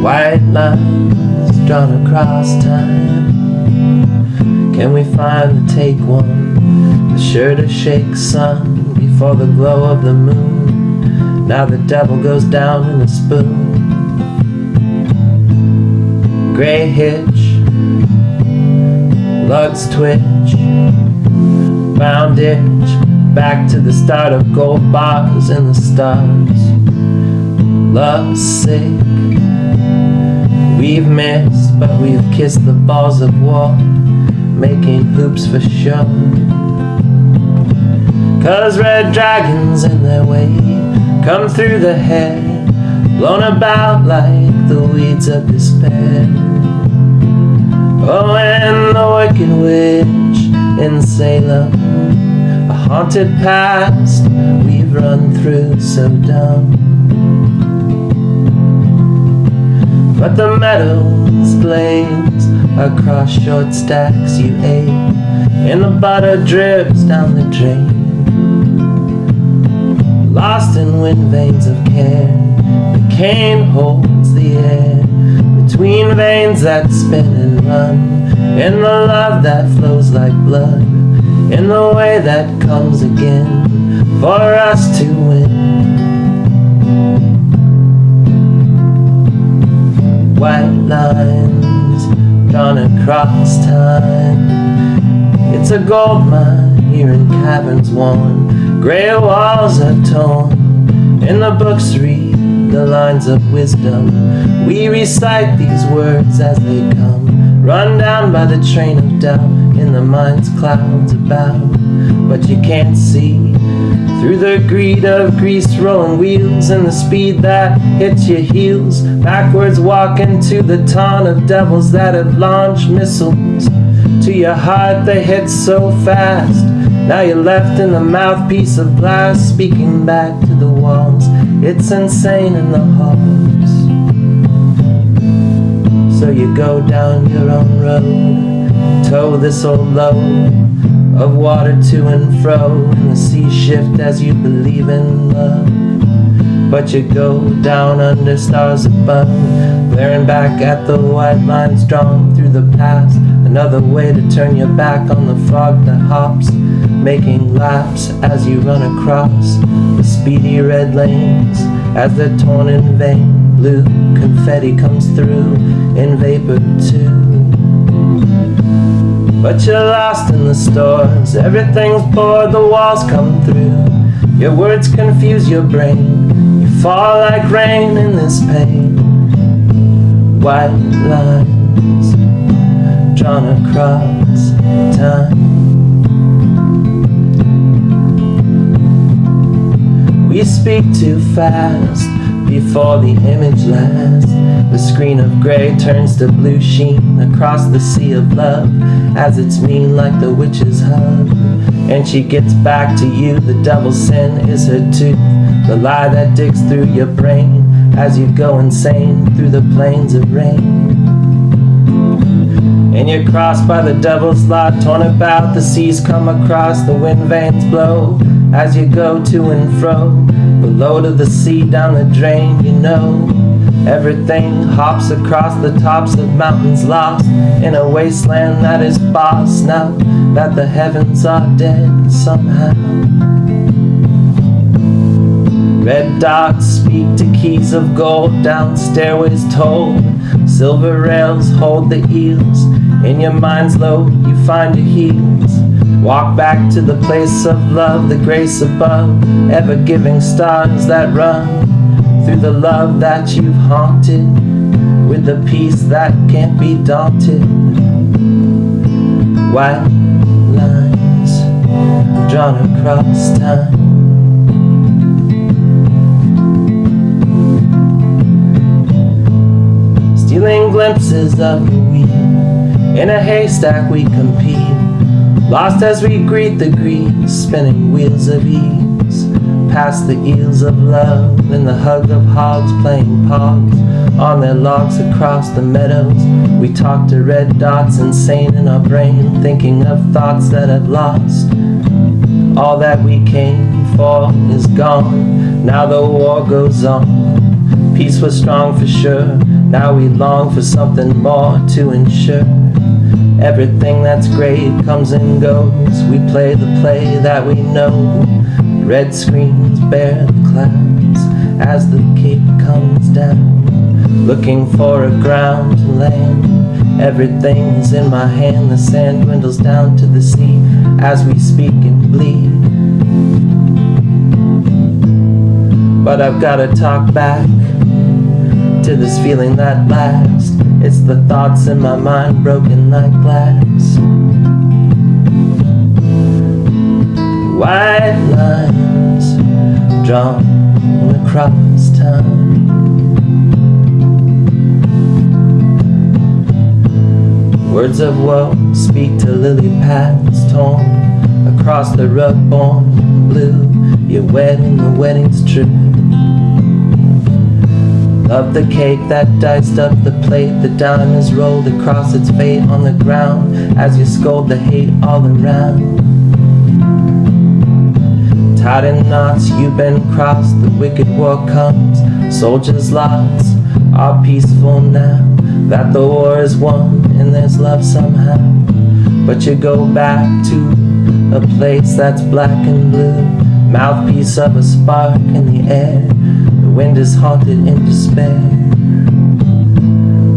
White lines drawn across time. Can we find the take one, the sure to shake sun before the glow of the moon? Now the devil goes down in a spoon. Gray hitch, lugs twitch, bound itch, back to the start of gold bars in the stars. Love's sick, we've missed, but we've kissed the balls of war, making hoops for show. 'Cause red dragons in their way come through the hair, blown about like the weeds of despair. Oh, and the wicked witch in Salem, a haunted past we've run through so dumb. But the meadows blaze across short stacks you ate, and the butter drips down the drain. Lost in wind veins of care, the cane holds the air between veins that spin and run, in the love that flows like blood, in the way that comes again for us to win. White lines drawn across time. It's a gold mine here in caverns worn. Gray walls are torn, and the books read the lines of wisdom. We recite these words as they come, run down by the train of doubt in the mind's clouds about. But you can't see through the greed of grease rolling wheels and the speed that hits your heels. Backwards walking to the taunt of devils that have launched missiles to your heart. They hit so fast, now you're left in the mouthpiece of glass, speaking back to the walls. It's insane in the halls. So you go down your own road, tow this old load of water to and fro, and the seas shift as you believe in love. But you go down under stars above, glaring back at the white lines drawn through the past. Another way to turn your back on the frog that hops, making laps as you run across the speedy red lanes. As they're torn in vain, blue confetti comes through in vapor too. But you're lost in the stores, everything's bored, the walls come through. Your words confuse your brain, you fall like rain in this pain. White lines drawn across time. We speak too fast before the image lasts. The screen of gray turns to blue sheen across the sea of love, as it's mean like the witch's hug. And she gets back to you, the devil's sin is her tooth, the lie that digs through your brain as you go insane through the plains of rain. And you're crossed by the devil's lot, torn about, the seas come across, the wind veins blow as you go to and fro. The load of the sea down the drain, you know. Everything hops across the tops of mountains, lost in a wasteland that is boss, now that the heavens are dead somehow. Red dots speak to keys of gold, down stairways told, silver rails hold the eels. In your mind's load you find your heels. Walk back to the place of love, the grace above, ever-giving stars that run through the love that you've haunted, with the peace that can't be daunted. White lines drawn across time. Stealing glimpses of the wheel, in a haystack we compete, lost as we greet the grease, spinning wheels of ease, past the eels of love, in the hug of hogs playing pogs on their logs across the meadows. We talk to red dots, insane in our brain, thinking of thoughts that have lost. All that we came for is gone, now the war goes on. Peace was strong for sure, Now we long for something more to ensure everything that's great comes and goes. We play the play that we know. Red screens bear the clouds as the cape comes down, looking for a ground to land. Everything is in my hand. The sand dwindles down to the sea as we speak and bleed. But I've gotta talk back to this feeling that lasts. It's the thoughts in my mind broken like glass. White lines drawn across time. Words of woe speak to lily pads torn across the rug born blue. Your wedding, the wedding's true. Love the cake that diced up the plate. The dime is rolled across its fate on the ground as you scold the hate all around. Tied in knots, you've been crossed. The wicked war comes. Soldiers' lots are peaceful now that the war is won and there's love somehow. But you go back to a place that's black and blue, mouthpiece of a spark in the air. The wind is haunted in despair.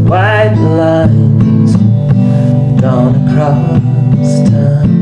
White lines drawn across time.